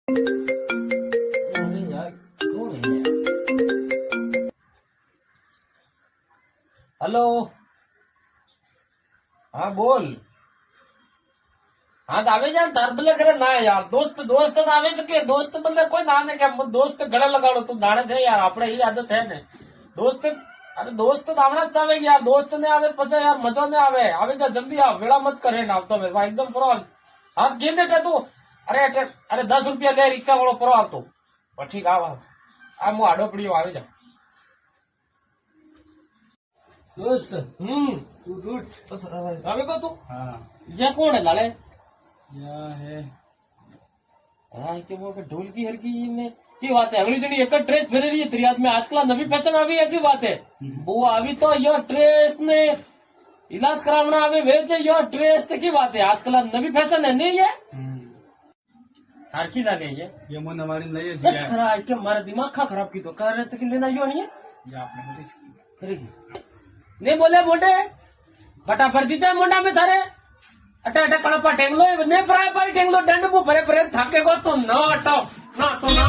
अरे यार कौन है यार? हेलो, हाँ बोल। हाँ तो आवे जान तार बल्ले करे ना यार, दोस्त दोस्त तो आवे सके, दोस्त बल्ले कोई ना ने क्या दोस्त गले लगाड़ो तू दाणे थे यार, अपने ही आदत है ने दोस्त। अरे दोस्त तो आवना चाहे यार, दोस्त ने आवे पचा यार मजा ने आवे, आवे जा जल्दी आ, वेड़ा मत करे ना तो मैं एकदम परो। हाँ गेंदे टे तू, अरे 10 रुपया ले रिक्शा वालों परो आप तो ठीक आ मु आडो पड़ियो आवे जा दोस्त। तू रूट आवे को तू। हाँ ये कौन है लाले? या है हाँ के वो ढोल की हल्की ने की बात है, अगली जनी एक ड्रेस फेरे रही है तेरी हाथ में, आजकल नवी पहचान आवी है की बात है। वो अभी तो यह ड्रेस ने इलाज करावना आवे वेचे यह ड्रेस की बात है, आजकल नवी फैशन है नहीं ये खारकी लगे ये मन हमारी नहीं है जी खरा है कि हमारा दिमाग खा खराब की तो कर रहे थे कि लेना यो नहीं है या आपने मुझे करेगी नहीं बोले मोटे बटा भर दीता है मोटा में थारे अटा अटा कड़पा टेंगलो ने पराय पर टेंगलो डंड मु भरे भरे थाके को तो न हटाओ ना तो ना